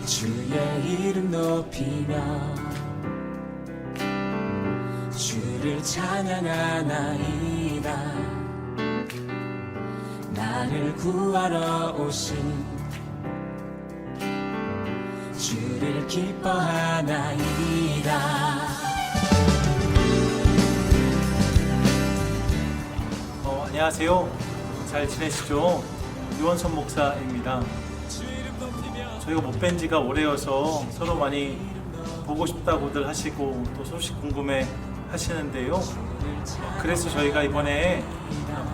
주의 이름 높이며 주를 찬양하나이다. 나를 구하러 오신 주를 기뻐하나이다. 안녕하세요. 잘 지내시죠? 유원선 목사입니다. 저희가 못 뵌 지가 오래여서 서로 많이 보고 싶다고들 하시고 또 소식 궁금해 하시는데요. 그래서 저희가 이번에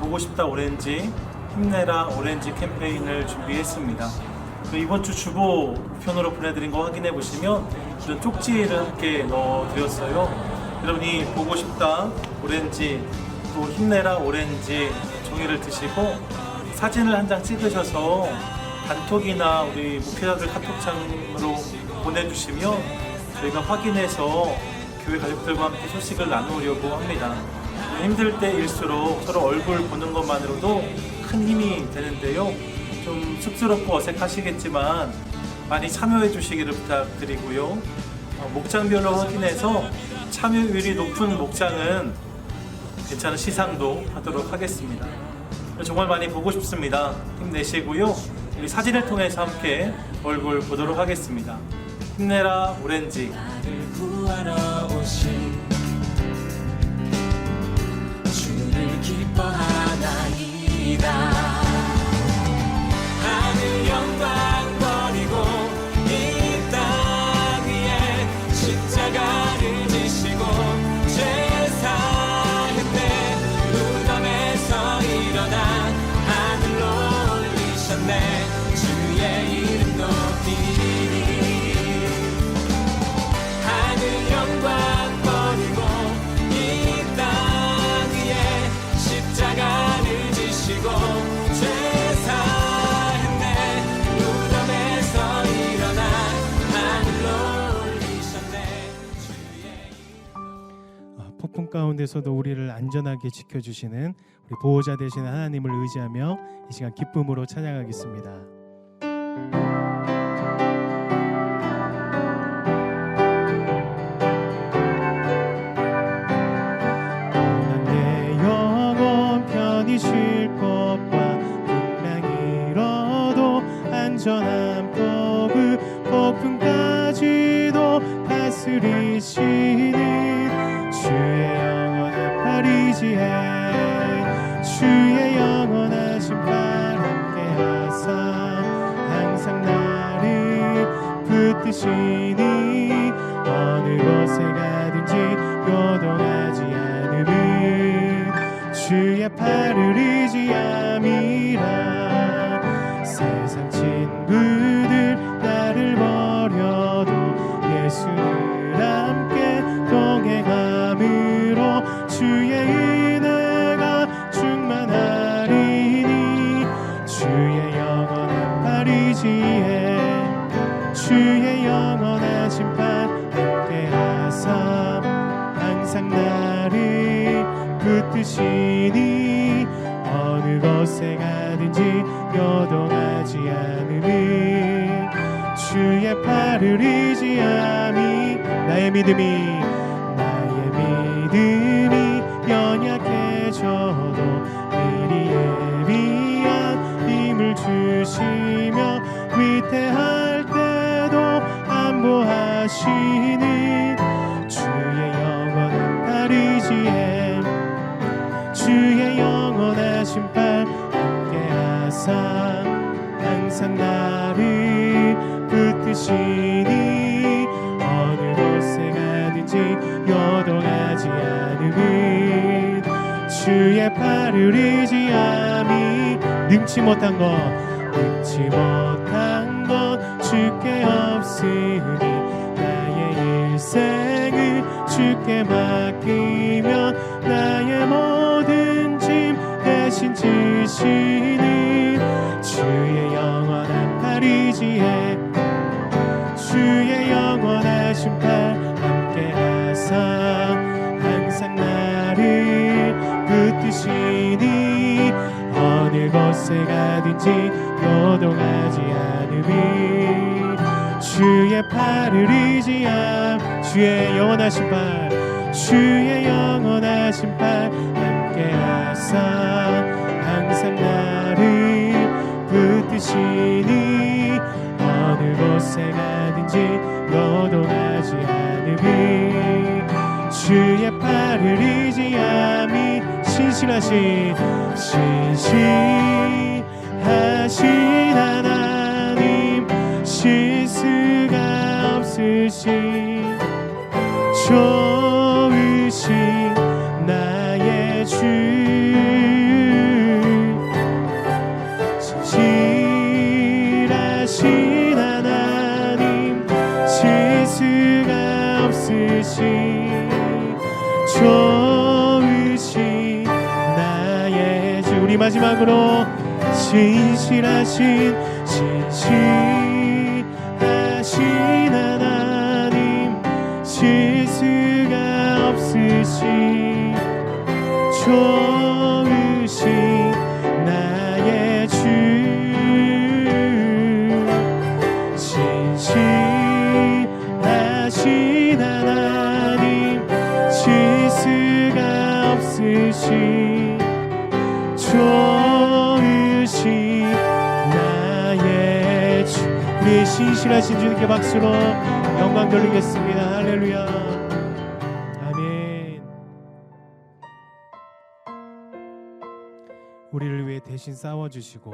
보고 싶다 오렌지, 힘내라 오렌지 캠페인을 준비했습니다. 이번 주 주보 우편으로 보내드린 거 확인해 보시면 이런 쪽지를 함께 넣어드렸어요. 여러분이 보고 싶다 오렌지, 또 힘내라 오렌지 종이를 드시고 사진을 한 장 찍으셔서 단톡이나 우리 목회자들 카톡창으로 보내주시면 저희가 확인해서 교회 가족들과 함께 소식을 나누려고 합니다. 힘들 때일수록 서로 얼굴 보는 것만으로도 큰 힘이 되는데요. 좀 쑥스럽고 어색하시겠지만 많이 참여해 주시기를 부탁드리고요. 목장별로 확인해서 참여율이 높은 목장은 괜찮은 시상도 하도록 하겠습니다. 정말 많이 보고 싶습니다. 힘내시고요. 우리 사진을 통해서 함께 얼굴 보도록 하겠습니다. 힘내라 오렌지. 나를 구하러 오신 주를 기뻐하나이다. 하늘 영광 버리고 이 땅 위에 십자가를 지시고 죄 사했네. 무덤에서 일어나 하늘로 올리셨네. 주의 이름 높이니 하늘 영광 버리고 이 땅 위에 십자가를 지시고 죄 사했네. 무덤에서 일어나 하늘로 올리셨네. 주의 폭풍 가운데서도 우리를 안전하게 지켜주시는 우리 보호자 되시는 하나님을 의지하며 이 시간 기쁨으로 찬양하겠습니다. 내 영혼 편히 쉴 것과 풍랑이 일어도 안전한 폭우 폭풍까지도 다스리시는 주의 영원한 팔 의지해. 주의 영원하신 팔 함께 하사 항상 나를 붙드시니 어느 곳에 가든지 요동하지 않음은 주의 팔을 의지함이라. 세상 친구들 나를 버려도 예수를 함께 동행함으로 주의 은혜가 충만하리니 주의 영원한 팔 의지해. 주의 영원하신 팔 함께 하사 항상 나를 붙드시니 어느 곳에 가든지 요동하지 않음은 주의 팔을 의지함이. 나의 믿음이 연약해져도 미리 예비한 힘을 주시며 위태할 때도 안보하시는 주의 영원한 팔 의지해. 주의 영원하신 팔 함께 하사 항상 나를 붙드시니 어느 곳에 가든지 요동하지 않음은 주의 팔을 의지함이. 능치 못한 것 주께 없으니 나의 일생을 주께 맡기며 나의 모든 짐 대신 지시는 주의 영원한 팔 의지해. 주의 영원하신 팔 함께 하사 항상 나를 붙드시니 어느 곳에 가든지 요동하지 않음이 주의 팔을 의지함 주의 영원하신 팔 주의 영원하신 팔 함께 하사 항상 나를 붙드시니 어느 곳에 가든지 요동하지 않음이 주의 팔을 의지함이 신실하신 하나님 실수가 없으신 좋으신 나의 주 신실하신 하나님 실수가 없으신 좋으신 나의 주 우리 마지막으로 신실하신 하나님 실수가 없으신 좋으신 나의 주 신실하신 하나님 실수가 없으신 좋으신 나의 주 우리 신실하신 주님께 박수로 영광 돌리겠습니다. 할렐루야 아멘. 우리를 위해 대신 싸워주시고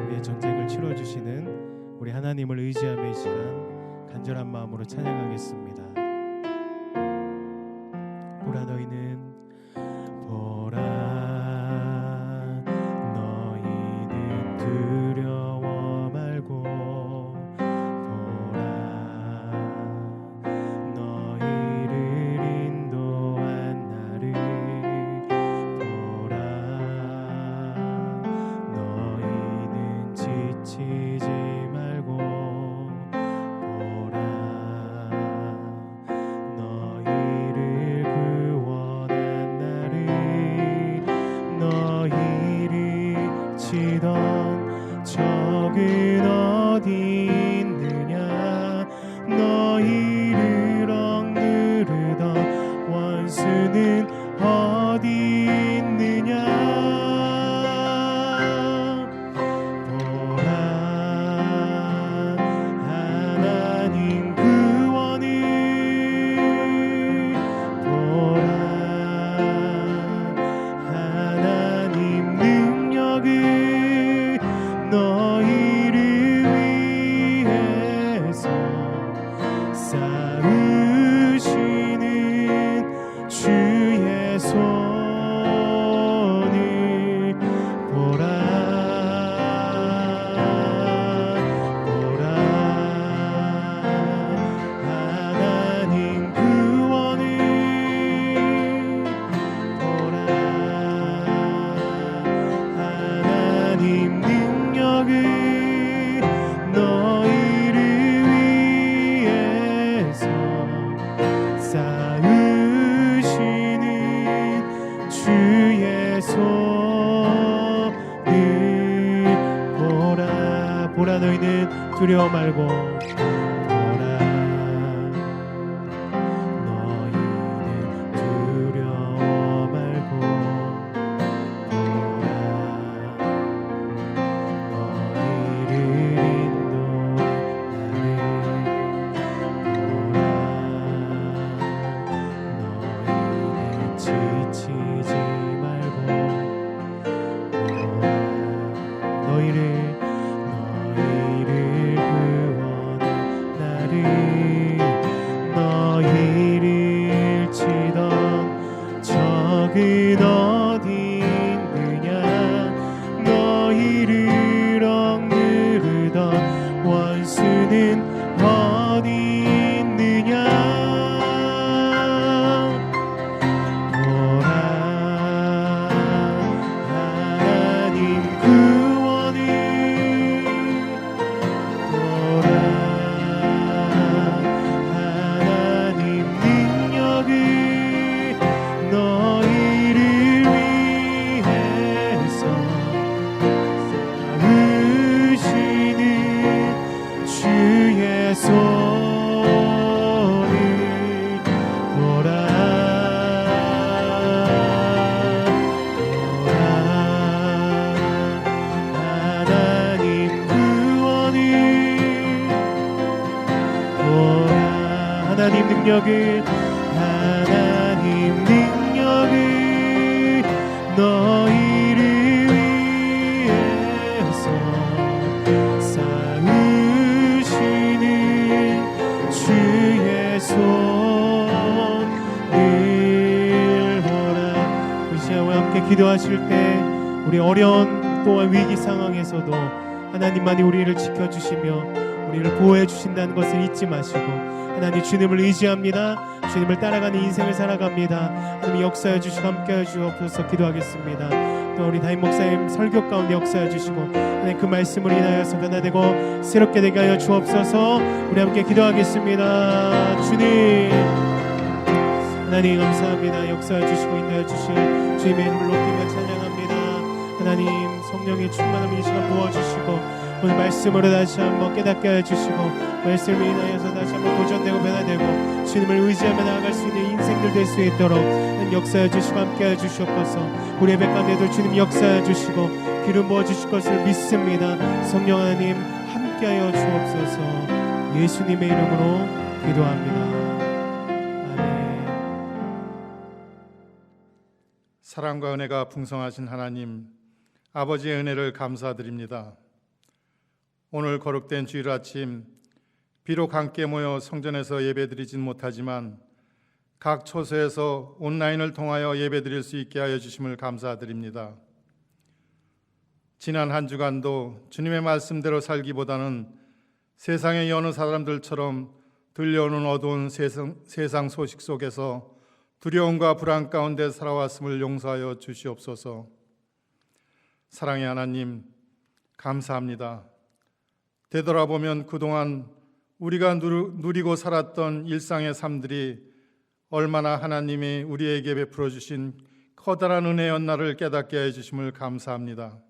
우리의 전쟁을 치러주시는 우리 하나님을 의지하며 이 시간 간절한 마음으로 찬양하겠습니다. 보라 너희는 두려워 말고 보라 너희를 인도한 나를 보라 너희는 지치지 말고 보라 너희를 구원한 나를 너희를 치던 적은 어디 있느냐 너희를 억누르던 원수는 어디 있느냐 보라 하나님 구원을 보라 하나님 능력을 너희를 위해서 쌓으시는 주의 손을 보라 보라 하나님 구원을 보라 하나님 능력을 너희를 위해서 쌓으시는 주의 손을 보라 보라 너희는 두려워 말고 보라 너희는 두려워 말고 보라 너희를 인도하는 지치지 말고 너희를 구원한 나를 너희를 치던 적은 어디 있느냐 너희를 억누르던 원수는 어디 있느냐 보라 하나님 구원을 보라 하나님 능력을 너희를 위해서 쌓으시는 주의 하나님 능력을 너희를 위해서 쌓으시는 주의 손을 보라. 우리 시간과 함께 기도하실 때 우리 어려운 또한 위기 상황에서도 하나님만이 우리를 지켜주시며 우리를 보호해 주신다는 것을 잊지 마시고 하나님 주님을 의지합니다. 주님을 따라가는 인생을 살아갑니다. 하나님 역사해 주시고 함께해 주옵소서. 기도하겠습니다. 또 우리 담임 목사님 설교 가운데 역사해 주시고 하나님 그 말씀을 인하여서 변화되고 새롭게 되게 하여 주옵소서. 우리 함께 기도하겠습니다. 주님 하나님 감사합니다. 역사해 주시고 인도해 주실 주님의 이름을 높이며 찬양합니다. 하나님 성령의 충만함을 이 시간 부어주시고 오늘 말씀으로 다시 한번 깨닫게 해주시고 말씀을 인하여서 다시 한번 도전되고 변화되고 주님을 의지하며 나아갈 수 있는 인생들 될 수 있도록 역사해 주시고 함께 해주시옵소서. 우리 예배 가운데도 주님 역사해 주시고 기름 부어주실 것을 믿습니다. 성령 하나님 함께하여 주옵소서. 예수님의 이름으로 기도합니다. 사랑과 은혜가 풍성하신 하나님, 아버지의 은혜를 감사드립니다. 오늘 거룩된 주일 아침 비록 함께 모여 성전에서 예배드리진 못하지만 각 처소에서 온라인을 통하여 예배드릴 수 있게 하여 주심을 감사드립니다. 지난 한 주간도 주님의 말씀대로 살기보다는 세상의 여느 사람들처럼 들려오는 어두운 세상 소식 속에서 두려움과 불안 가운데 살아왔음을 용서하여 주시옵소서. 사랑의 하나님, 감사합니다. 되돌아보면 그동안 우리가 누리고 살았던 일상의 삶들이 얼마나 하나님이 우리에게 베풀어 주신 커다란 은혜였나를 깨닫게 해주심을 감사합니다.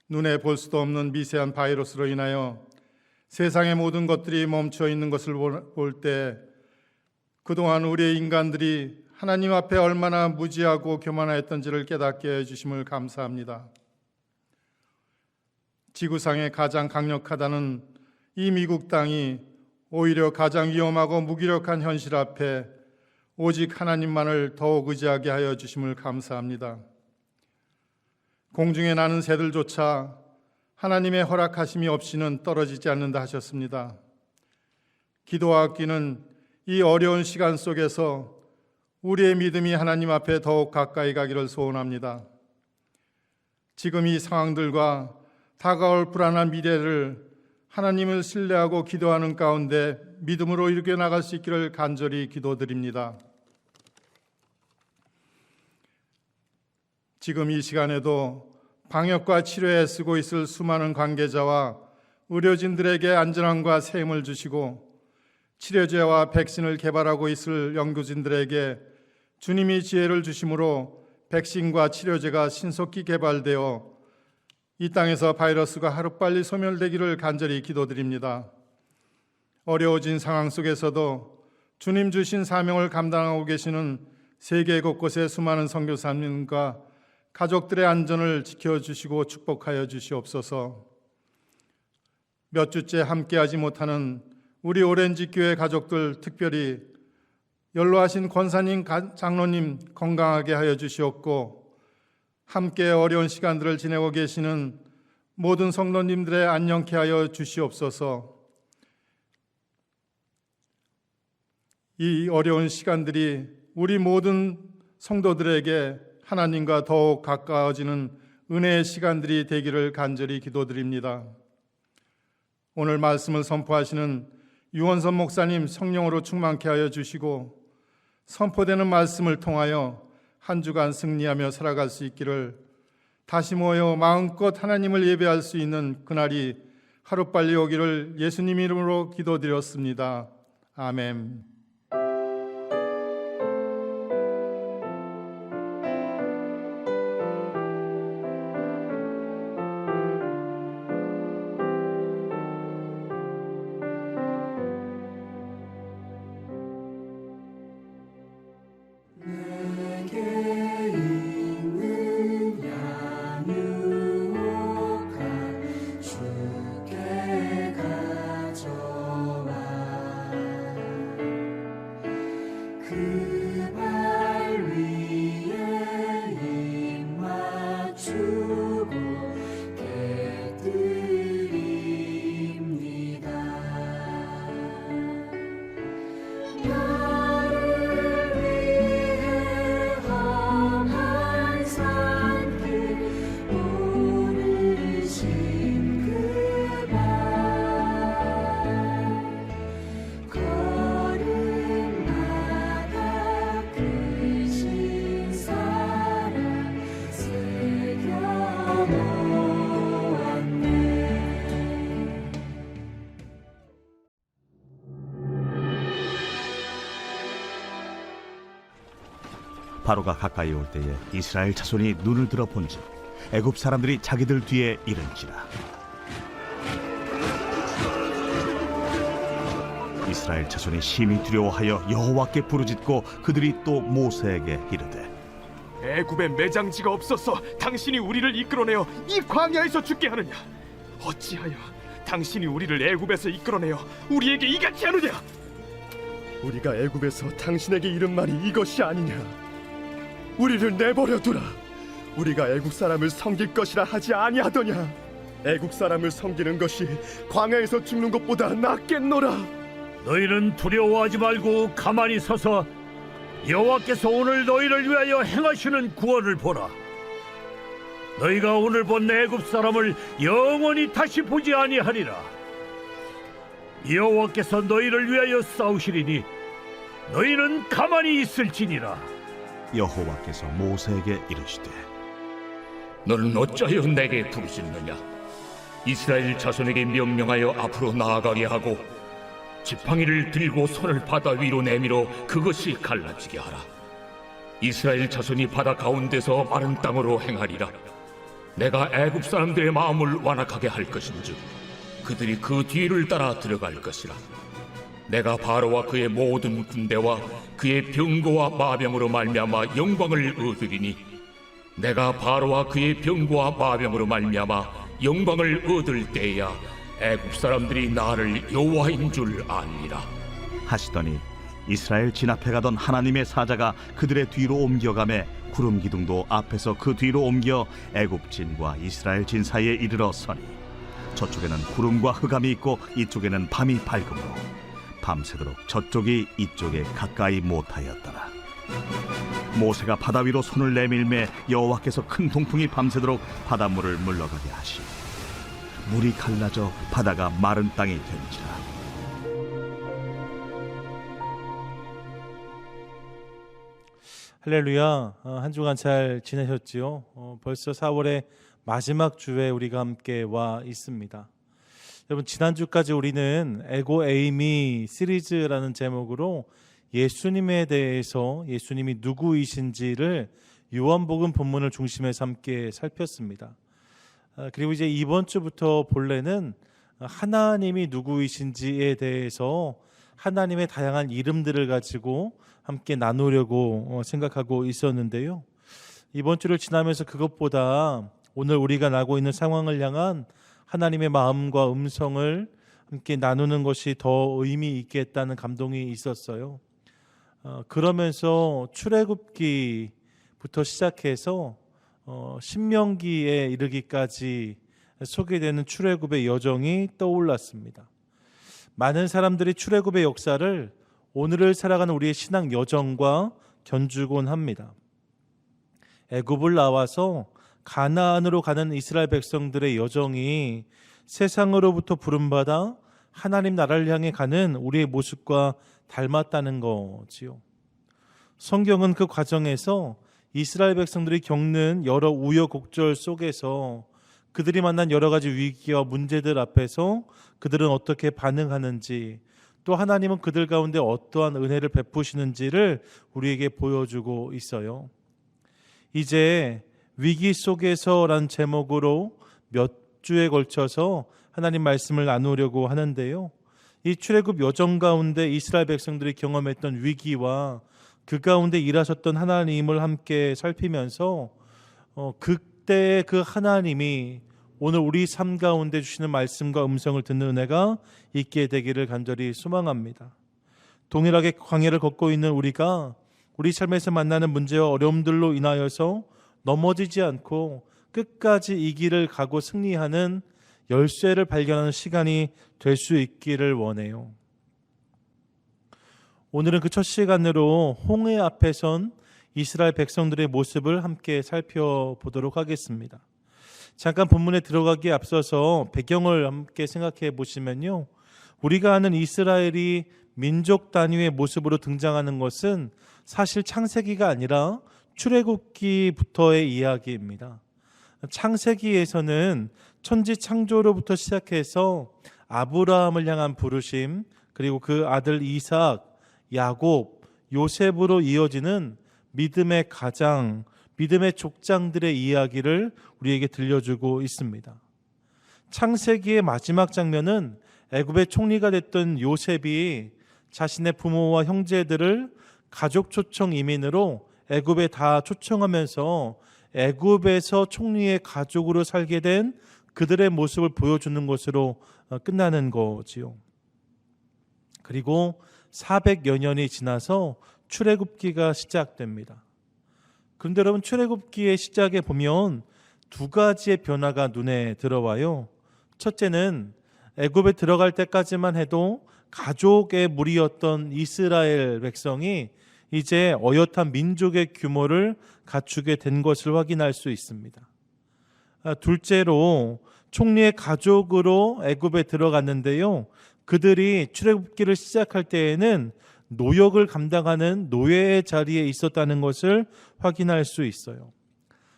눈에 볼 수도 없는 미세한 바이러스로 인하여 세상의 모든 것들이 멈춰 있는 것을 볼 때 그동안 우리의 인간들이 하나님 앞에 얼마나 무지하고 교만하였던지를 깨닫게 해주심을 감사합니다. 지구상에 가장 강력하다는 이 미국 땅이 오히려 가장 위험하고 무기력한 현실 앞에 오직 하나님만을 더욱 의지하게 하여 주심을 감사합니다. 공중에 나는 새들조차 하나님의 허락하심이 없이는 떨어지지 않는다 하셨습니다. 기도와 악기는 이 어려운 시간 속에서 우리의 믿음이 하나님 앞에 더욱 가까이 가기를 소원합니다. 지금 이 상황들과 다가올 불안한 미래를 하나님을 신뢰하고 기도하는 가운데 믿음으로 이겨나갈 수 있기를 간절히 기도드립니다. 지금 이 시간에도 방역과 치료에 쓰고 있을 수많은 관계자와 의료진들에게 안전함과 새 힘을 주시고 치료제와 백신을 개발하고 있을 연구진들에게 주님이 지혜를 주심으로 백신과 치료제가 신속히 개발되어 이 땅에서 바이러스가 하루빨리 소멸되기를 간절히 기도드립니다. 어려워진 상황 속에서도 주님 주신 사명을 감당하고 계시는 세계 곳곳의 수많은 선교사님과 가족들의 안전을 지켜주시고 축복하여 주시옵소서. 몇 주째 함께하지 못하는 우리 오렌지 교회 가족들, 특별히 연로하신 권사님, 장로님 건강하게 하여 주시옵고 함께 어려운 시간들을 지내고 계시는 모든 성도님들의 안녕케 하여 주시옵소서. 이 어려운 시간들이 우리 모든 성도들에게 하나님과 더욱 가까워지는 은혜의 시간들이 되기를 간절히 기도드립니다. 오늘 말씀을 선포하시는 유원선 목사님 성령으로 충만케 하여 주시고 선포되는 말씀을 통하여 한 주간 승리하며 살아갈 수 있기를, 다시 모여 마음껏 하나님을 예배할 수 있는 그날이 하루빨리 오기를 예수님 이름으로 기도드렸습니다. 아멘. 바로가 가까이 올 때에 이스라엘 자손이 눈을 들어 본즉 애굽 사람들이 자기들 뒤에 이른지라. 이스라엘 자손이 심히 두려워하여 여호와께 부르짖고 그들이 또 모세에게 이르되 애굽에 매장지가 없어서 당신이 우리를 이끌어내어 이 광야에서 죽게 하느냐? 어찌하여 당신이 우리를 애굽에서 이끌어내어 우리에게 이같이 하느냐? 우리가 애굽에서 당신에게 이른 말이 이것이 아니냐? 우리를 내버려 두라. 우리가 애국 사람을 섬길 것이라 하지 아니하더냐? 애국 사람을 섬기는 것이 광야에서 죽는 것보다 낫겠노라. 너희는 두려워하지 말고 가만히 서서 여호와께서 오늘 너희를 위하여 행하시는 구원을 보라. 너희가 오늘 본 애굽 사람을 영원히 다시 보지 아니하리라. 여호와께서 너희를 위하여 싸우시리니 너희는 가만히 있을지니라. 여호와께서 모세에게 이르시되 너는 어찌하여 내게 부르짖느냐? 이스라엘 자손에게 명령하여 앞으로 나아가게 하고 지팡이를 들고 손을 바다 위로 내밀어 그것이 갈라지게 하라. 이스라엘 자손이 바다 가운데서 마른 땅으로 행하리라. 내가 애굽 사람들의 마음을 완악하게 할 것인즉 그들이 그 뒤를 따라 들어갈 것이라. 내가 바로와 그의 모든 군대와 그의 병거와 마병으로 말미암아 영광을 얻으리니 내가 바로와 그의 병거와 마병으로 말미암아 영광을 얻을 때야 애굽 사람들이 나를 여호와인 줄 아니라 하시더니 이스라엘 진 앞에 가던 하나님의 사자가 그들의 뒤로 옮겨가매 구름 기둥도 앞에서 그 뒤로 옮겨 애굽 진과 이스라엘 진 사이에 이르러 서니 저쪽에는 구름과 흑암이 있고 이쪽에는 밤이 밝음으로 밤새도록 저쪽이 이쪽에 가까이 못하였더라. 모세가 바다 위로 손을 내밀매 여호와께서 큰 동풍이 밤새도록 바닷물을 물러가게 하시고 물이 갈라져 바다가 마른 땅이 된지라. 할렐루야. 한 주간 잘 지내셨지요? 벌써 4월의 마지막 주에 우리가 함께 와 있습니다. 여러분, 지난주까지 우리는 에고 에이미 시리즈라는 제목으로 예수님에 대해서 예수님이 누구이신지를 요한복음 본문을 중심에서 함께 살폈습니다. 그리고 이제 이번 주부터 본래는 하나님이 누구이신지에 대해서 하나님의 다양한 이름들을 가지고 함께 나누려고 생각하고 있었는데요. 이번 주를 지나면서 그것보다 오늘 우리가 나고 있는 상황을 향한 하나님의 마음과 음성을 함께 나누는 것이 더 의미 있겠다는 감동이 있었어요. 그러면서 출애굽기부터 시작해서 신명기에 이르기까지 소개되는 출애굽의 여정이 떠올랐습니다. 많은 사람들이 출애굽의 역사를 오늘을 살아가는 우리의 신앙 여정과 견주곤 합니다. 애굽을 나와서 가나안으로 가는 이스라엘 백성들의 여정이 세상으로부터 부름받아 하나님 나라를 향해 가는 우리의 모습과 닮았다는 거지요. 성경은 그 과정에서 이스라엘 백성들이 겪는 여러 우여곡절 속에서 그들이 만난 여러 가지 위기와 문제들 앞에서 그들은 어떻게 반응하는지, 또 하나님은 그들 가운데 어떠한 은혜를 베푸시는지를 우리에게 보여주고 있어요. 이제 위기 속에서라는 제목으로 몇 주에 걸쳐서 하나님 말씀을 나누려고 하는데요. 이 출애굽 여정 가운데 이스라엘 백성들이 경험했던 위기와 그 가운데 일하셨던 하나님을 함께 살피면서 그때의 그 하나님이 오늘 우리 삶 가운데 주시는 말씀과 음성을 듣는 은혜가 있게 되기를 간절히 소망합니다. 동일하게 광야를 걷고 있는 우리가 우리 삶에서 만나는 문제와 어려움들로 인하여서 넘어지지 않고 끝까지 이 길을 가고 승리하는 열쇠를 발견하는 시간이 될 수 있기를 원해요. 오늘은 그 첫 시간으로 홍해 앞에 선 이스라엘 백성들의 모습을 함께 살펴보도록 하겠습니다. 잠깐 본문에 들어가기에 앞서서 배경을 함께 생각해 보시면요, 우리가 아는 이스라엘이 민족 단위의 모습으로 등장하는 것은 사실 창세기가 아니라 출애굽기부터의 이야기입니다. 창세기에서는 천지 창조로부터 시작해서 아브라함을 향한 부르심, 그리고 그 아들 이삭, 야곱, 요셉으로 이어지는 믿음의 가장, 믿음의 족장들의 이야기를 우리에게 들려주고 있습니다. 창세기의 마지막 장면은 애굽의 총리가 됐던 요셉이 자신의 부모와 형제들을 가족 초청 이민으로 애굽에 다 초청하면서 애굽에서 총리의 가족으로 살게 된 그들의 모습을 보여주는 것으로 끝나는 거지요. 그리고 400여 년이 지나서 출애굽기가 시작됩니다. 그런데 여러분, 출애굽기의 시작에 보면 두 가지의 변화가 눈에 들어와요. 첫째는 애굽에 들어갈 때까지만 해도 가족의 무리였던 이스라엘 백성이 이제 어엿한 민족의 규모를 갖추게 된 것을 확인할 수 있습니다. 둘째로 총리의 가족으로 애굽에 들어갔는데요. 그들이 출애굽기를 시작할 때에는 노역을 감당하는 노예의 자리에 있었다는 것을 확인할 수 있어요.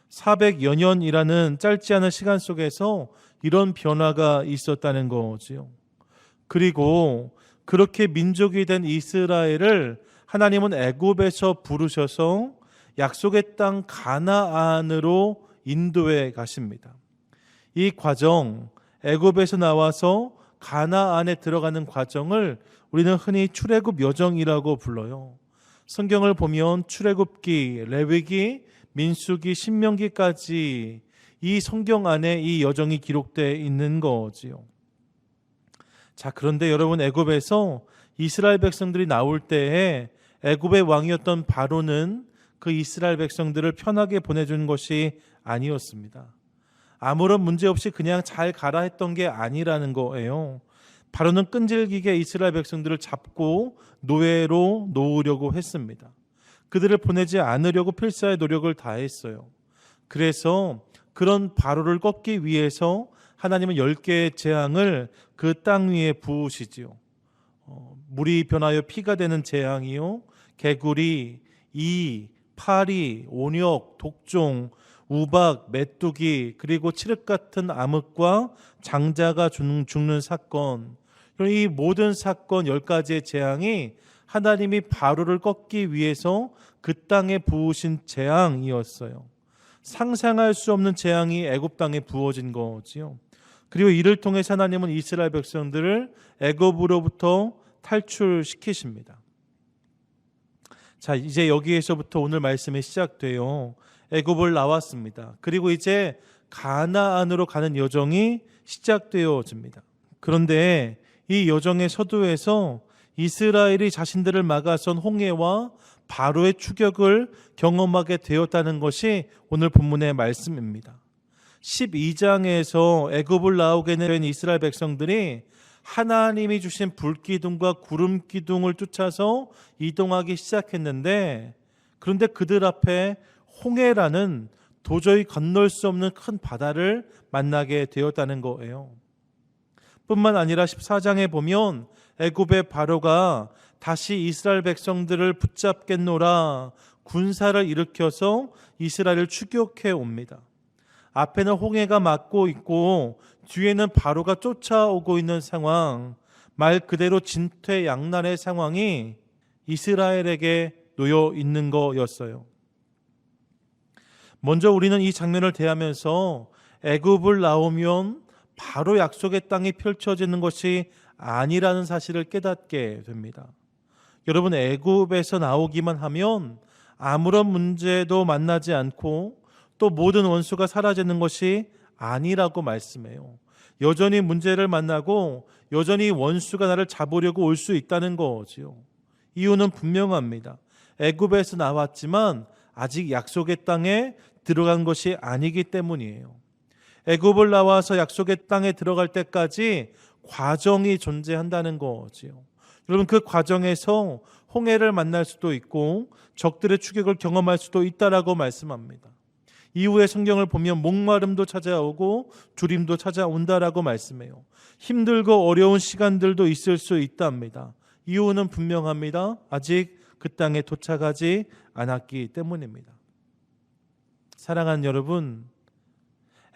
400여 년이라는 짧지 않은 시간 속에서 이런 변화가 있었다는 거지요. 그리고 그렇게 민족이 된 이스라엘을 하나님은 애굽에서 부르셔서 약속의 땅 가나안으로 인도해 가십니다. 이 과정, 애굽에서 나와서 가나안에 들어가는 과정을 우리는 흔히 출애굽 여정이라고 불러요. 성경을 보면 출애굽기, 레위기, 민수기, 신명기까지 이 성경 안에 이 여정이 기록되어 있는 거지요. 자, 그런데 여러분, 애굽에서 이스라엘 백성들이 나올 때에 애굽의 왕이었던 바로는 그 이스라엘 백성들을 편하게 보내준 것이 아니었습니다. 아무런 문제 없이 그냥 잘 가라 했던 게 아니라는 거예요. 바로는 끈질기게 이스라엘 백성들을 잡고 노예로 놓으려고 했습니다. 그들을 보내지 않으려고 필사의 노력을 다했어요. 그래서 그런 바로를 꺾기 위해서 하나님은 10개의 재앙을 그 땅 위에 부으시지요. 물이 변하여 피가 되는 재앙이요, 개구리, 이, 파리, 온역, 독종, 우박, 메뚜기, 그리고 칠흑 같은 암흑과 장자가 죽는 사건, 이 모든 사건 10가지의 재앙이 하나님이 바로를 꺾기 위해서 그 땅에 부으신 재앙이었어요. 상상할 수 없는 재앙이 애굽 땅에 부어진 거지요. 그리고 이를 통해서 하나님은 이스라엘 백성들을 애굽으로부터 탈출시키십니다. 자, 이제 여기에서부터 오늘 말씀이 시작돼요. 애굽을 나왔습니다. 그리고 이제 가나안으로 가는 여정이 시작되어집니다. 그런데 이 여정의 서두에서 이스라엘이 자신들을 막아선 홍해와 바로의 추격을 경험하게 되었다는 것이 오늘 본문의 말씀입니다. 12장에서 애굽을 나오게 된 이스라엘 백성들이 하나님이 주신 불기둥과 구름기둥을 쫓아서 이동하기 시작했는데, 그런데 그들 앞에 홍해라는 도저히 건널 수 없는 큰 바다를 만나게 되었다는 거예요. 뿐만 아니라 14장에 보면 애굽의 바로가 다시 이스라엘 백성들을 붙잡겠노라 군사를 일으켜서 이스라엘을 추격해 옵니다. 앞에는 홍해가 막고 있고 뒤에는 바로가 쫓아오고 있는 상황, 말 그대로 진퇴양난의 상황이 이스라엘에게 놓여 있는 거였어요. 먼저 우리는 이 장면을 대하면서 애굽을 나오면 바로 약속의 땅이 펼쳐지는 것이 아니라는 사실을 깨닫게 됩니다. 여러분, 애굽에서 나오기만 하면 아무런 문제도 만나지 않고 또 모든 원수가 사라지는 것이 아니라고 말씀해요. 여전히 문제를 만나고 여전히 원수가 나를 잡으려고 올 수 있다는 거지요. 이유는 분명합니다. 애굽에서 나왔지만 아직 약속의 땅에 들어간 것이 아니기 때문이에요. 애굽을 나와서 약속의 땅에 들어갈 때까지 과정이 존재한다는 거지요. 여러분, 그 과정에서 홍해를 만날 수도 있고 적들의 추격을 경험할 수도 있다라고 말씀합니다. 이후에 성경을 보면 목마름도 찾아오고 주림도 찾아온다라고 말씀해요. 힘들고 어려운 시간들도 있을 수 있답니다. 이유는 분명합니다. 아직 그 땅에 도착하지 않았기 때문입니다. 사랑하는 여러분,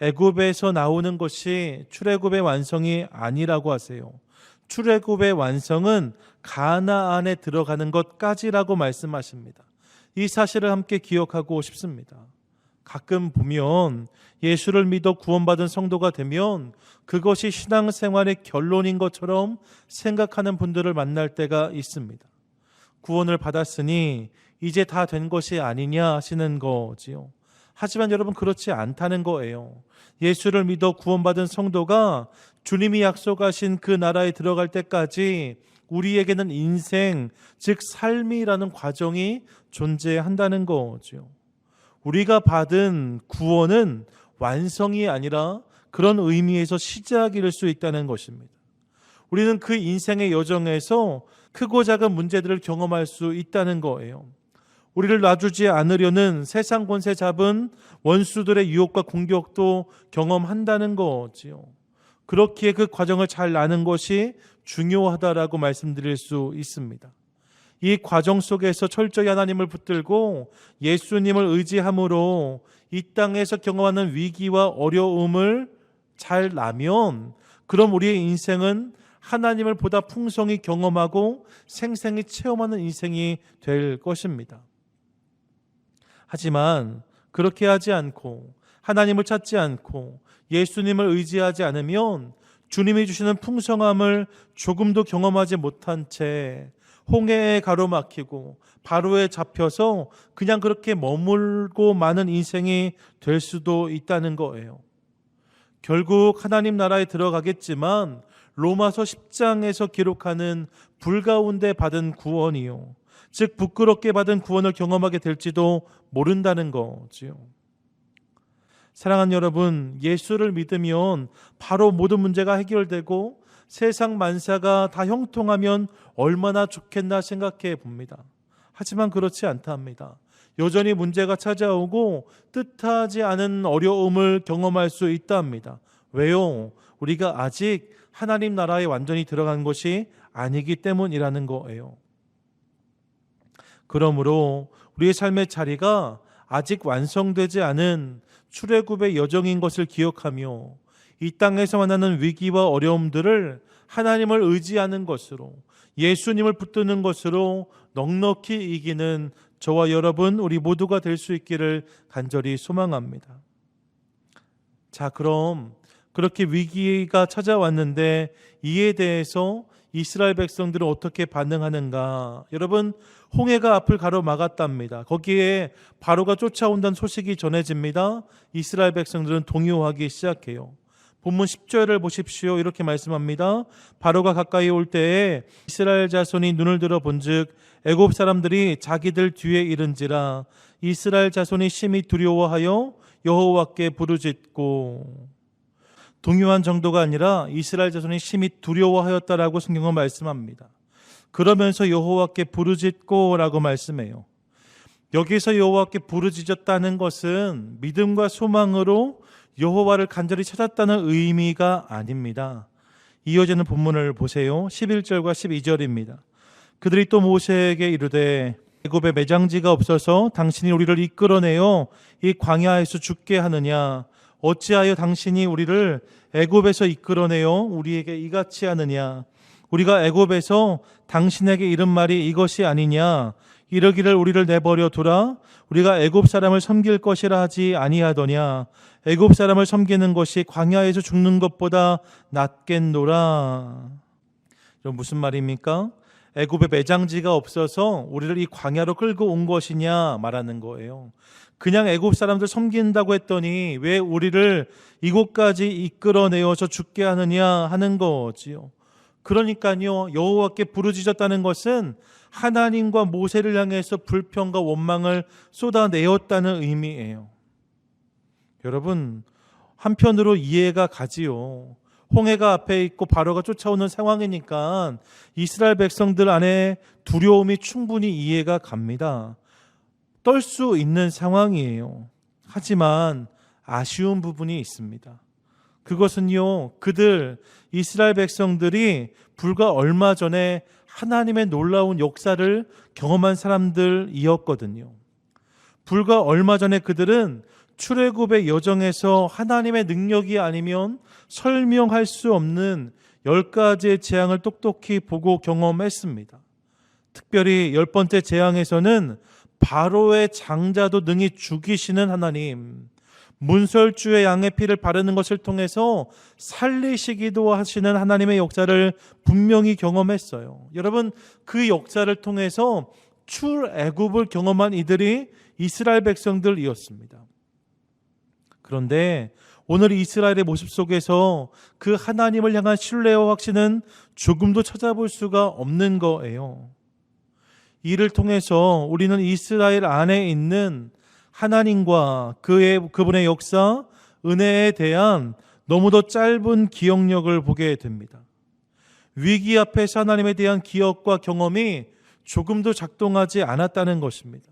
애굽에서 나오는 것이 출애굽의 완성이 아니라고 하세요. 출애굽의 완성은 가나안에 들어가는 것까지라고 말씀하십니다. 이 사실을 함께 기억하고 싶습니다. 가끔 보면 예수를 믿어 구원받은 성도가 되면 그것이 신앙생활의 결론인 것처럼 생각하는 분들을 만날 때가 있습니다. 구원을 받았으니 이제 다 된 것이 아니냐 하시는 거지요. 하지만 여러분, 그렇지 않다는 거예요. 예수를 믿어 구원받은 성도가 주님이 약속하신 그 나라에 들어갈 때까지 우리에게는 인생, 즉 삶이라는 과정이 존재한다는 거죠. 우리가 받은 구원은 완성이 아니라 그런 의미에서 시작일 수 있다는 것입니다. 우리는 그 인생의 여정에서 크고 작은 문제들을 경험할 수 있다는 거예요. 우리를 놔주지 않으려는 세상 권세 잡은 원수들의 유혹과 공격도 경험한다는 거지요. 그렇기에 그 과정을 잘 아는 것이 중요하다라고 말씀드릴 수 있습니다. 이 과정 속에서 철저히 하나님을 붙들고 예수님을 의지함으로 이 땅에서 경험하는 위기와 어려움을 잘 나면, 그럼 우리의 인생은 하나님을 보다 풍성히 경험하고 생생히 체험하는 인생이 될 것입니다. 하지만 그렇게 하지 않고 하나님을 찾지 않고 예수님을 의지하지 않으면 주님이 주시는 풍성함을 조금도 경험하지 못한 채 홍해에 가로막히고 바로에 잡혀서 그냥 그렇게 머물고 마는 인생이 될 수도 있다는 거예요. 결국 하나님 나라에 들어가겠지만 로마서 10장에서 기록하는 불 가운데 받은 구원이요, 즉 부끄럽게 받은 구원을 경험하게 될지도 모른다는 거지요. 사랑하는 여러분, 예수를 믿으면 바로 모든 문제가 해결되고 세상 만사가 다 형통하면 얼마나 좋겠나 생각해 봅니다. 하지만 그렇지 않다 합니다. 여전히 문제가 찾아오고 뜻하지 않은 어려움을 경험할 수 있다 합니다. 왜요? 우리가 아직 하나님 나라에 완전히 들어간 것이 아니기 때문이라는 거예요. 그러므로 우리의 삶의 자리가 아직 완성되지 않은 출애굽의 여정인 것을 기억하며 이 땅에서 만나는 위기와 어려움들을 하나님을 의지하는 것으로, 예수님을 붙드는 것으로 넉넉히 이기는 저와 여러분, 우리 모두가 될 수 있기를 간절히 소망합니다. 자, 그럼 그렇게 위기가 찾아왔는데 이에 대해서 이스라엘 백성들은 어떻게 반응하는가? 여러분, 홍해가 앞을 가로막았답니다. 거기에 바로가 쫓아온다는 소식이 전해집니다. 이스라엘 백성들은 동요하기 시작해요. 본문 10절을 보십시오. 이렇게 말씀합니다. 바로가 가까이 올 때에 이스라엘 자손이 눈을 들어 본즉 애굽 사람들이 자기들 뒤에 이른지라. 이스라엘 자손이 심히 두려워하여 여호와께 부르짖고. 동요한 정도가 아니라 이스라엘 자손이 심히 두려워하였다라고 성경은 말씀합니다. 그러면서 여호와께 부르짖고라고 말씀해요. 여기서 여호와께 부르짖었다는 것은 믿음과 소망으로 여호와를 간절히 찾았다는 의미가 아닙니다. 이어지는 본문을 보세요. 11절과 12절입니다. 그들이 또 모세에게 이르되 애굽에 매장지가 없어서 당신이 우리를 이끌어내어 이 광야에서 죽게 하느냐? 어찌하여 당신이 우리를 애굽에서 이끌어내어 우리에게 이같이 하느냐? 우리가 애굽에서 당신에게 이른 말이 이것이 아니냐? 이르기를 우리를 내버려 두라. 우리가 애굽 사람을 섬길 것이라 하지 아니하더냐? 애굽 사람을 섬기는 것이 광야에서 죽는 것보다 낫겠노라. 이건 무슨 말입니까? 애굽에 매장지가 없어서 우리를 이 광야로 끌고 온 것이냐 말하는 거예요. 그냥 애굽 사람들 섬긴다고 했더니 왜 우리를 이곳까지 이끌어내어서 죽게 하느냐 하는 거지요. 그러니까요, 여호와께 부르짖었다는 것은 하나님과 모세를 향해서 불평과 원망을 쏟아내었다는 의미예요. 여러분, 한편으로 이해가 가지요. 홍해가 앞에 있고 바로가 쫓아오는 상황이니까 이스라엘 백성들 안에 두려움이 충분히 이해가 갑니다. 떨 수 있는 상황이에요. 하지만 아쉬운 부분이 있습니다. 그것은요, 그들 이스라엘 백성들이 불과 얼마 전에 하나님의 놀라운 역사를 경험한 사람들이었거든요. 불과 얼마 전에 그들은 출애굽의 여정에서 하나님의 능력이 아니면 설명할 수 없는 10가지의 재앙을 똑똑히 보고 경험했습니다. 특별히 10번째 재앙에서는 바로의 장자도 능히 죽이시는 하나님, 문설주의 양의 피를 바르는 것을 통해서 살리시기도 하시는 하나님의 역사를 분명히 경험했어요. 여러분, 그 역사를 통해서 출애굽을 경험한 이들이 이스라엘 백성들이었습니다. 그런데 오늘 이스라엘의 모습 속에서 그 하나님을 향한 신뢰와 확신은 조금도 찾아볼 수가 없는 거예요. 이를 통해서 우리는 이스라엘 안에 있는 하나님과 그분의 역사, 은혜에 대한 너무도 짧은 기억력을 보게 됩니다. 위기 앞에서 하나님에 대한 기억과 경험이 조금도 작동하지 않았다는 것입니다.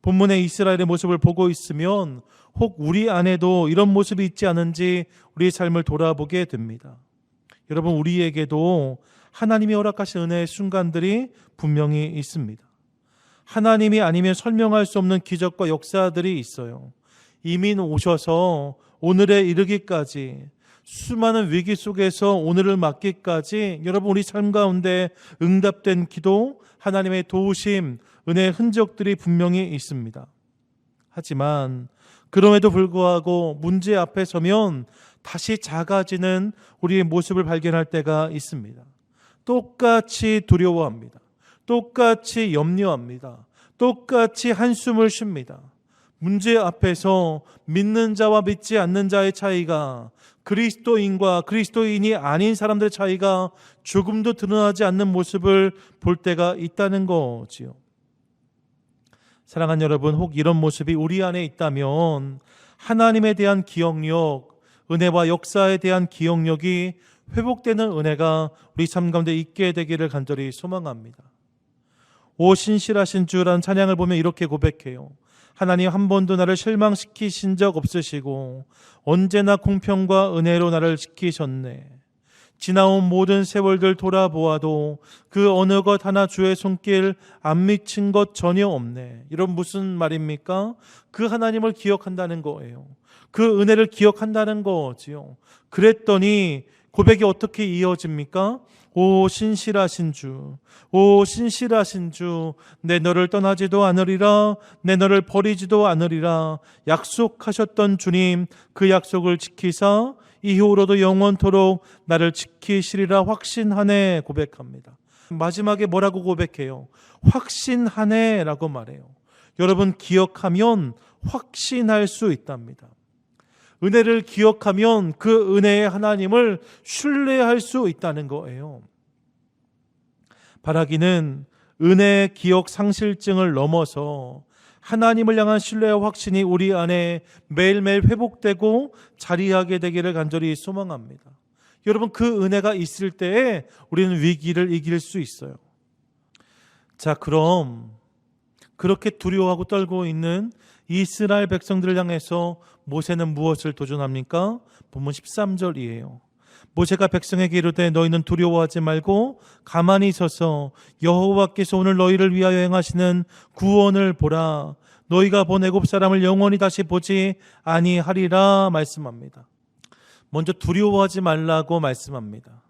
본문의 이스라엘의 모습을 보고 있으면 혹 우리 안에도 이런 모습이 있지 않은지 우리의 삶을 돌아보게 됩니다. 여러분, 우리에게도 하나님이 허락하신 은혜의 순간들이 분명히 있습니다. 하나님이 아니면 설명할 수 없는 기적과 역사들이 있어요. 이미 오셔서 오늘에 이르기까지, 수많은 위기 속에서 오늘을 맞기까지 여러분, 우리 삶 가운데 응답된 기도, 하나님의 도우심, 은혜의 흔적들이 분명히 있습니다. 하지만 그럼에도 불구하고 문제 앞에 서면 다시 작아지는 우리의 모습을 발견할 때가 있습니다. 똑같이 두려워합니다. 똑같이 염려합니다. 똑같이 한숨을 쉽니다. 문제 앞에서 믿는 자와 믿지 않는 자의 차이가, 그리스도인과 그리스도인이 아닌 사람들의 차이가 조금도 드러나지 않는 모습을 볼 때가 있다는 거지요. 사랑하는 여러분, 혹 이런 모습이 우리 안에 있다면 하나님에 대한 기억력, 은혜와 역사에 대한 기억력이 회복되는 은혜가 우리 삶 가운데 있게 되기를 간절히 소망합니다. 오 신실하신 주라는 찬양을 보면 이렇게 고백해요. 하나님, 한 번도 나를 실망시키신 적 없으시고 언제나 공평과 은혜로 나를 지키셨네. 지나온 모든 세월들 돌아보아도 그 어느 것 하나 주의 손길 안 미친 것 전혀 없네. 이런 무슨 말입니까? 그 하나님을 기억한다는 거예요. 그 은혜를 기억한다는 거지요. 그랬더니 고백이 어떻게 이어집니까? 오 신실하신 주, 오 신실하신 주, 내 너를 떠나지도 않으리라, 내 너를 버리지도 않으리라. 약속하셨던 주님, 그 약속을 지키사 이후로도 영원토록 나를 지키시리라 확신하네 고백합니다. 마지막에 뭐라고 고백해요? 확신하네 라고 말해요. 여러분, 기억하면 확신할 수 있답니다. 은혜를 기억하면 그 은혜의 하나님을 신뢰할 수 있다는 거예요. 바라기는 은혜의 기억 상실증을 넘어서 하나님을 향한 신뢰와 확신이 우리 안에 매일매일 회복되고 자리하게 되기를 간절히 소망합니다. 여러분, 그 은혜가 있을 때에 우리는 위기를 이길 수 있어요. 자, 그럼 그렇게 두려워하고 떨고 있는 이스라엘 백성들을 향해서 모세는 무엇을 도전합니까? 본문 13절이에요. 모세가 백성에게 이르되 너희는 두려워하지 말고 가만히 있어서 여호와께서 오늘 너희를 위하여 행하시는 구원을 보라. 너희가 본 애굽 사람을 영원히 다시 보지 아니하리라 말씀합니다. 먼저 두려워하지 말라고 말씀합니다.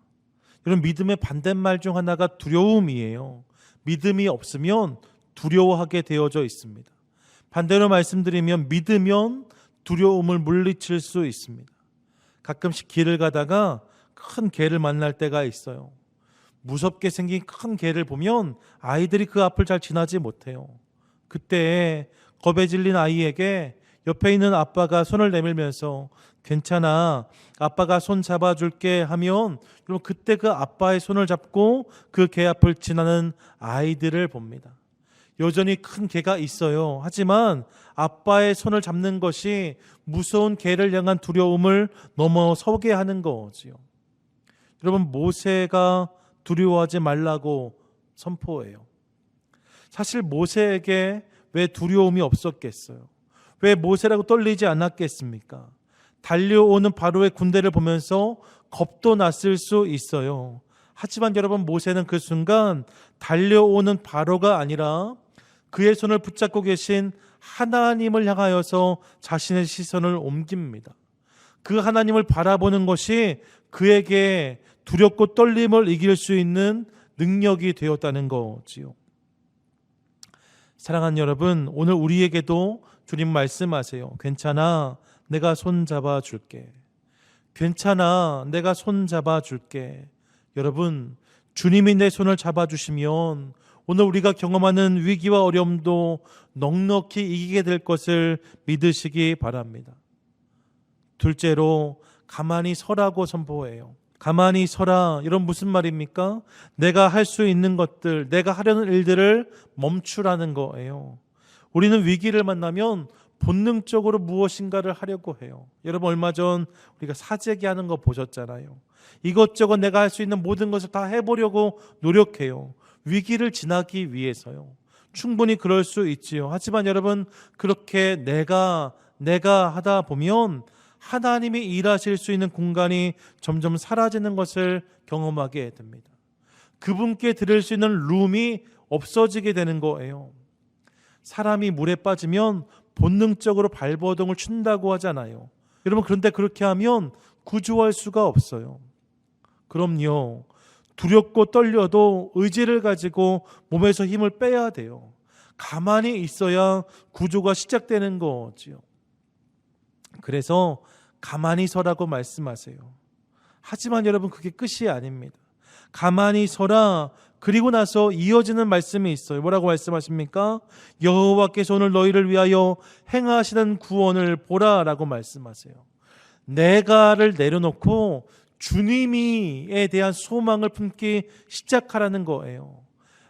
이런 믿음의 반대말 중 하나가 두려움이에요. 믿음이 없으면 두려워하게 되어져 있습니다. 반대로 말씀드리면 믿으면 두려움을 물리칠 수 있습니다. 가끔씩 길을 가다가 큰 개를 만날 때가 있어요. 무섭게 생긴 큰 개를 보면 아이들이 그 앞을 잘 지나지 못해요. 그때 겁에 질린 아이에게 옆에 있는 아빠가 손을 내밀면서 괜찮아, 아빠가 손 잡아줄게 하면 여러분, 그때 그 아빠의 손을 잡고 그 개 앞을 지나는 아이들을 봅니다. 여전히 큰 개가 있어요. 하지만 아빠의 손을 잡는 것이 무서운 개를 향한 두려움을 넘어서게 하는 거지요. 여러분, 모세가 두려워하지 말라고 선포해요. 사실 모세에게 왜 두려움이 없었겠어요? 왜 모세라고 떨리지 않았겠습니까? 달려오는 바로의 군대를 보면서 겁도 났을 수 있어요. 하지만 여러분, 모세는 그 순간 달려오는 바로가 아니라 그의 손을 붙잡고 계신 하나님을 향하여서 자신의 시선을 옮깁니다. 그 하나님을 바라보는 것이 그에게 두렵고 떨림을 이길 수 있는 능력이 되었다는 거지요. 사랑하는 여러분, 오늘 우리에게도 주님 말씀하세요. 괜찮아, 내가 손 잡아줄게. 괜찮아, 내가 손 잡아줄게. 여러분, 주님이 내 손을 잡아주시면 오늘 우리가 경험하는 위기와 어려움도 넉넉히 이기게 될 것을 믿으시기 바랍니다. 둘째로, 가만히 서라고 선포해요. 가만히 서라. 이런 무슨 말입니까? 내가 할 수 있는 것들, 내가 하려는 일들을 멈추라는 거예요. 우리는 위기를 만나면 본능적으로 무엇인가를 하려고 해요. 여러분, 얼마 전 우리가 사재기 하는 거 보셨잖아요. 이것저것 내가 할 수 있는 모든 것을 다 해보려고 노력해요. 위기를 지나기 위해서요. 충분히 그럴 수 있지요. 하지만 여러분, 그렇게 내가 하다 보면 하나님이 일하실 수 있는 공간이 점점 사라지는 것을 경험하게 됩니다. 그분께 드릴 수 있는 룸이 없어지게 되는 거예요. 사람이 물에 빠지면 본능적으로 발버둥을 춘다고 하잖아요. 여러분, 그런데 그렇게 하면 구조할 수가 없어요. 그럼요, 두렵고 떨려도 의지를 가지고 몸에서 힘을 빼야 돼요. 가만히 있어야 구조가 시작되는 거지요. 그래서 가만히 서라고 말씀하세요. 하지만 여러분, 그게 끝이 아닙니다. 가만히 서라. 그리고 나서 이어지는 말씀이 있어요. 뭐라고 말씀하십니까? 여호와께서 오늘 너희를 위하여 행하시는 구원을 보라라고 말씀하세요. 내가를 내려놓고 주님이에 대한 소망을 품기 시작하라는 거예요.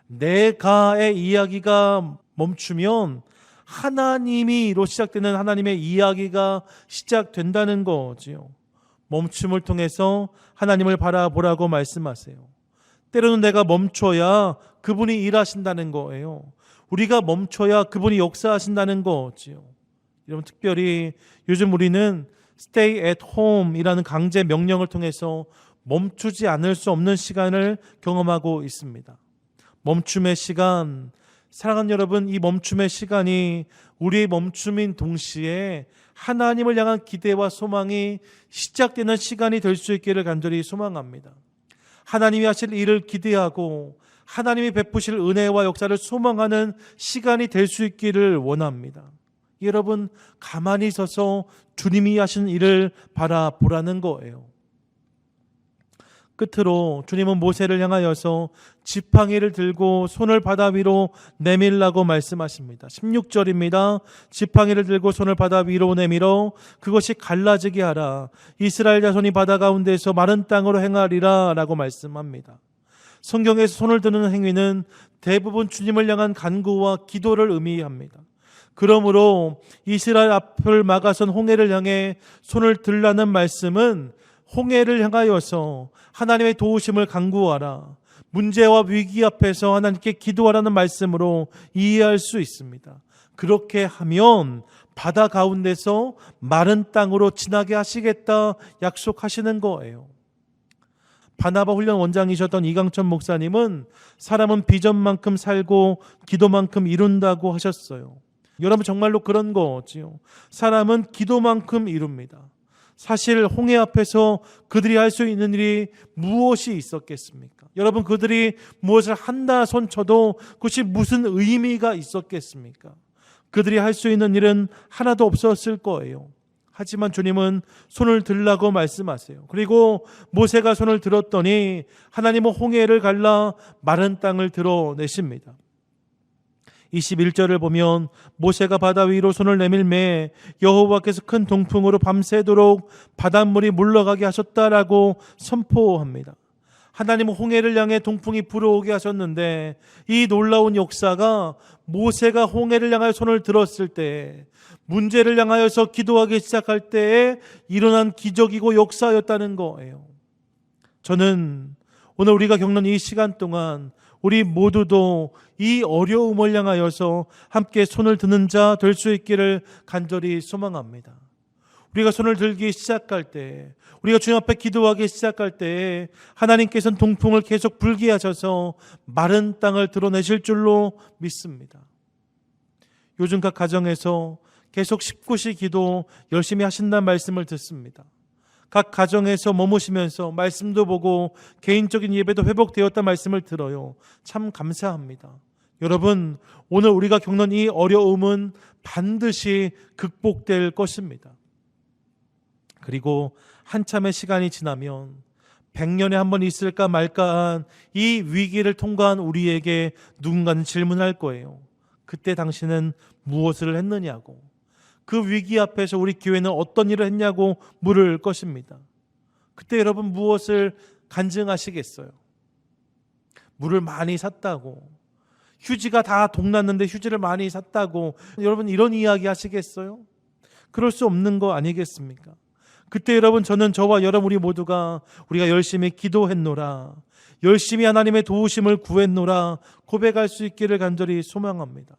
내가의 이야기가 멈추면 하나님이로 시작되는 하나님의 이야기가 시작된다는 거지요. 멈춤을 통해서 하나님을 바라보라고 말씀하세요. 때로는 내가 멈춰야 그분이 일하신다는 거예요. 우리가 멈춰야 그분이 역사하신다는 거지요. 여러분, 특별히 요즘 우리는 Stay at home 이라는 강제 명령을 통해서 멈추지 않을 수 없는 시간을 경험하고 있습니다. 멈춤의 시간, 사랑하는 여러분, 이 멈춤의 시간이 우리의 멈춤인 동시에 하나님을 향한 기대와 소망이 시작되는 시간이 될 수 있기를 간절히 소망합니다. 하나님이 하실 일을 기대하고 하나님이 베푸실 은혜와 역사를 소망하는 시간이 될 수 있기를 원합니다. 여러분, 가만히 서서 주님이 하신 일을 바라보라는 거예요. 끝으로 주님은 모세를 향하여서 지팡이를 들고 손을 바다 위로 내밀라고 말씀하십니다. 16절입니다. 지팡이를 들고 손을 바다 위로 내밀어 그것이 갈라지게 하라. 이스라엘 자손이 바다 가운데서 마른 땅으로 행하리라 라고 말씀합니다. 성경에서 손을 드는 행위는 대부분 주님을 향한 간구와 기도를 의미합니다. 그러므로 이스라엘 앞을 막아선 홍해를 향해 손을 들라는 말씀은 홍해를 향하여서 하나님의 도우심을 간구하라, 문제와 위기 앞에서 하나님께 기도하라는 말씀으로 이해할 수 있습니다. 그렇게 하면 바다 가운데서 마른 땅으로 지나게 하시겠다 약속하시는 거예요. 바나바 훈련 원장이셨던 이강천 목사님은 사람은 비전만큼 살고 기도만큼 이룬다고 하셨어요. 여러분, 정말로 그런 거지요. 사람은 기도만큼 이룹니다. 사실 홍해 앞에서 그들이 할 수 있는 일이 무엇이 있었겠습니까? 여러분, 그들이 무엇을 한다 손쳐도 그것이 무슨 의미가 있었겠습니까? 그들이 할 수 있는 일은 하나도 없었을 거예요. 하지만 주님은 손을 들라고 말씀하세요. 그리고 모세가 손을 들었더니 하나님은 홍해를 갈라 마른 땅을 드러내십니다. 21절을 보면 모세가 바다 위로 손을 내밀매 여호와께서 큰 동풍으로 밤새도록 바닷물이 물러가게 하셨다라고 선포합니다. 하나님은 홍해를 향해 동풍이 불어오게 하셨는데 이 놀라운 역사가 모세가 홍해를 향하여 손을 들었을 때, 문제를 향하여서 기도하기 시작할 때에 일어난 기적이고 역사였다는 거예요. 저는 오늘 우리가 겪는 이 시간 동안 우리 모두도 이 어려움을 향하여서 함께 손을 드는 자 될 수 있기를 간절히 소망합니다. 우리가 손을 들기 시작할 때, 우리가 주님 앞에 기도하기 시작할 때 하나님께서는 동풍을 계속 불게 하셔서 마른 땅을 드러내실 줄로 믿습니다. 요즘 각 가정에서 계속 19시 기도 열심히 하신다는 말씀을 듣습니다. 각 가정에서 머무시면서 말씀도 보고 개인적인 예배도 회복되었다는 말씀을 들어요. 참 감사합니다. 여러분, 오늘 우리가 겪는 이 어려움은 반드시 극복될 것입니다. 그리고 한참의 시간이 지나면 100년에 한 번 있을까 말까한 이 위기를 통과한 우리에게 누군가는 질문할 거예요. 그때 당신은 무엇을 했느냐고. 그 위기 앞에서 우리 교회는 어떤 일을 했냐고 물을 것입니다. 그때 여러분 무엇을 간증하시겠어요? 물을 많이 샀다고, 휴지가 다 동났는데 휴지를 많이 샀다고, 여러분 이런 이야기 하시겠어요? 그럴 수 없는 거 아니겠습니까? 그때 여러분, 저와 여러분 우리 모두가 우리가 열심히 기도했노라, 열심히 하나님의 도우심을 구했노라 고백할 수 있기를 간절히 소망합니다.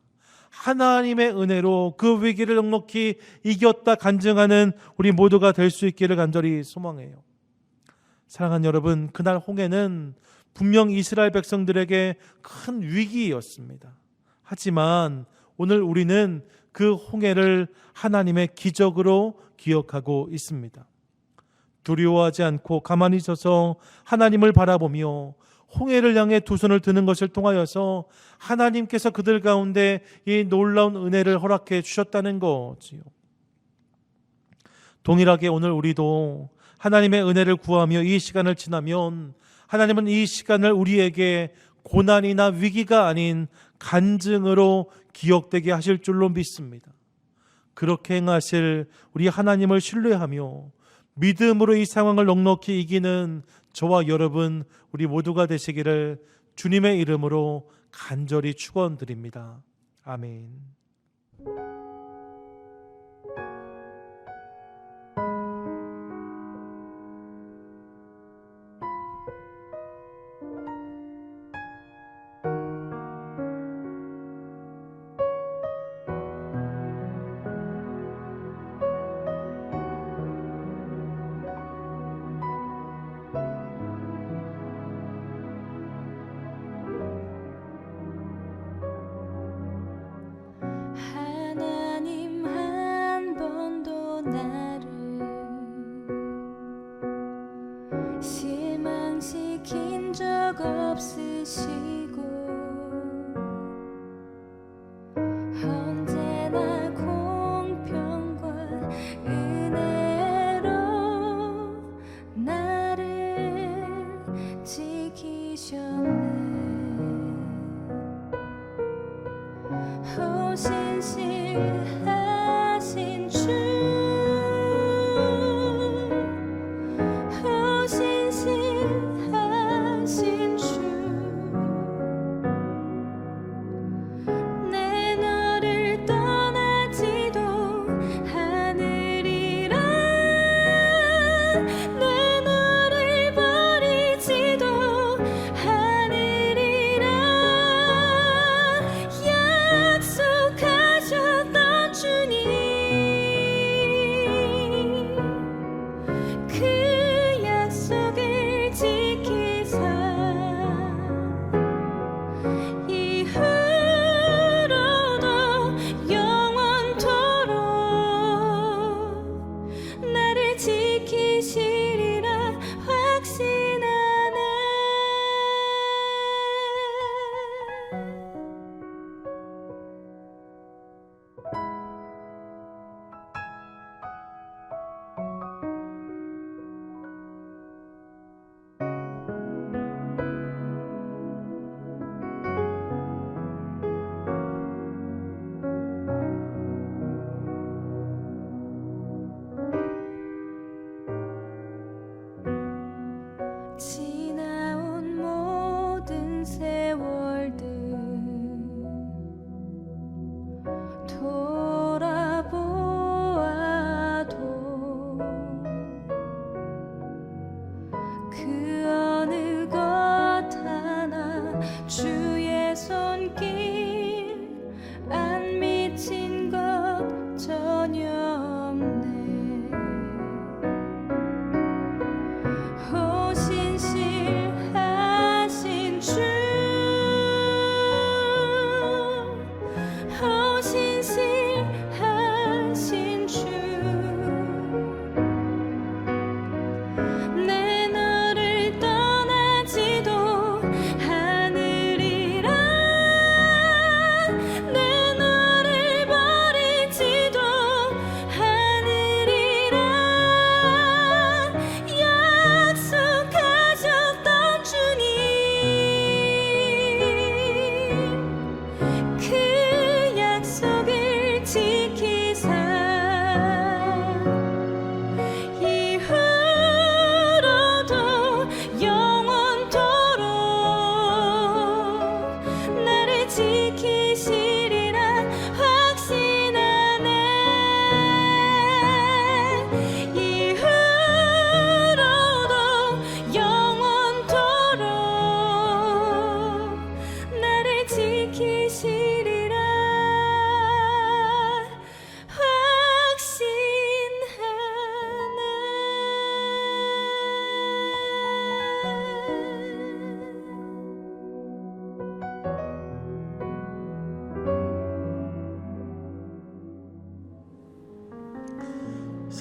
하나님의 은혜로 그 위기를 넉넉히 이겼다 간증하는 우리 모두가 될 수 있기를 간절히 소망해요. 사랑하는 여러분, 그날 홍해는 분명 이스라엘 백성들에게 큰 위기였습니다. 하지만 오늘 우리는 그 홍해를 하나님의 기적으로 기억하고 있습니다. 두려워하지 않고 가만히 서서 하나님을 바라보며 홍해를 향해 두 손을 드는 것을 통하여서 하나님께서 그들 가운데 이 놀라운 은혜를 허락해 주셨다는 거지요. 동일하게 오늘 우리도 하나님의 은혜를 구하며 이 시간을 지나면 하나님은 이 시간을 우리에게 고난이나 위기가 아닌 간증으로 기억되게 하실 줄로 믿습니다. 그렇게 행하실 우리 하나님을 신뢰하며 믿음으로 이 상황을 넉넉히 이기는 저와 여러분 우리 모두가 되시기를 주님의 이름으로 간절히 축원드립니다. 아멘. 하나님 한 번도 나를 실망시킨 적 없으시고 언제나 공평과 은혜로 나를 지키셨네. 신실하신 주, 신실하신 주, 내 너를 떠나지도 않으리라, 내 너를 버리지도 않으리라. 약속하셨던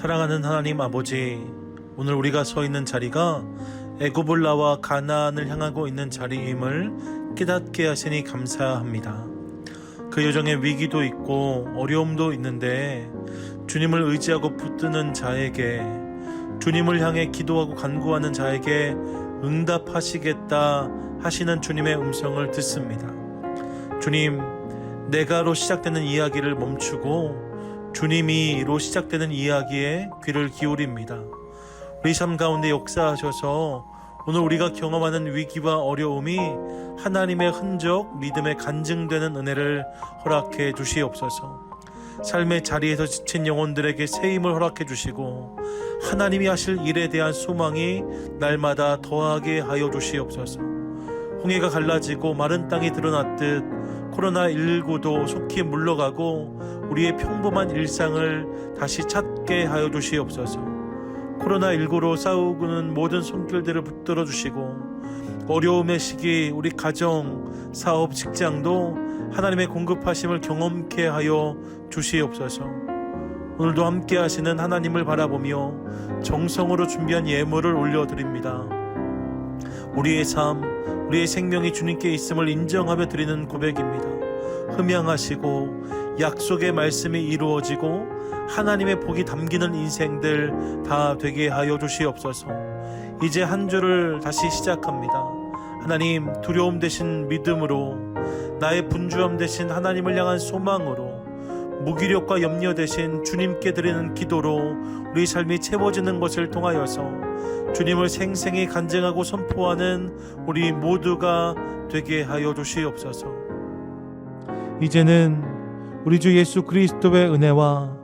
사랑하는 하나님 아버지, 오늘 우리가 서 있는 자리가 애굽을 나와 가나안을 향하고 있는 자리임을 깨닫게 하시니 감사합니다. 그 여정에 위기도 있고 어려움도 있는데 주님을 의지하고 붙드는 자에게, 주님을 향해 기도하고 간구하는 자에게 응답하시겠다 하시는 주님의 음성을 듣습니다. 주님, 내가로 시작되는 이야기를 멈추고 주님이로 시작되는 이야기에 귀를 기울입니다. 우리 삶 가운데 역사하셔서 오늘 우리가 경험하는 위기와 어려움이 하나님의 흔적, 믿음의 간증되는 은혜를 허락해 주시옵소서. 삶의 자리에서 지친 영혼들에게 새 힘을 허락해 주시고 하나님이 하실 일에 대한 소망이 날마다 더하게 하여 주시옵소서. 홍해가 갈라지고 마른 땅이 드러났듯 코로나19도 속히 물러가고 우리의 평범한 일상을 다시 찾게 하여 주시옵소서. 코로나19로 싸우고는 모든 손길들을 붙들어 주시고 어려움의 시기 우리 가정, 사업, 직장도 하나님의 공급하심을 경험케 하여 주시옵소서. 오늘도 함께 하시는 하나님을 바라보며 정성으로 준비한 예물을 올려드립니다. 우리의 삶, 우리의 생명이 주님께 있음을 인정하며 드리는 고백입니다. 흠양하시고 약속의 말씀이 이루어지고 하나님의 복이 담기는 인생들 다 되게 하여 주시옵소서. 이제 한 주를 다시 시작합니다. 하나님, 두려움 대신 믿음으로, 나의 분주함 대신 하나님을 향한 소망으로, 무기력과 염려 대신 주님께 드리는 기도로 우리 삶이 채워지는 것을 통하여서 주님을 생생히 간증하고 선포하는 우리 모두가 되게 하여 주시옵소서. 이제는 우리 주 예수 그리스도의 은혜와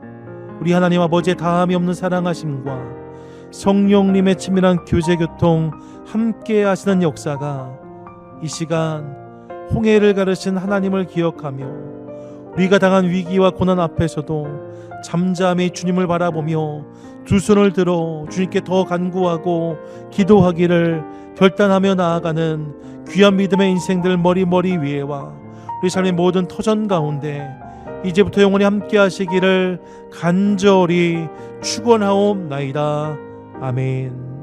우리 하나님 아버지의 다함이 없는 사랑하심과 성령님의 친밀한 교제 교통 함께 하시는 역사가 이 시간 홍해를 가르신 하나님을 기억하며 우리가 당한 위기와 고난 앞에서도 잠잠히 주님을 바라보며 두 손을 들어 주님께 더 간구하고 기도하기를 결단하며 나아가는 귀한 믿음의 인생들 머리 위에와 우리 삶의 모든 터전 가운데 이제부터 영원히 함께 하시기를 간절히 축원하옵나이다. 아멘.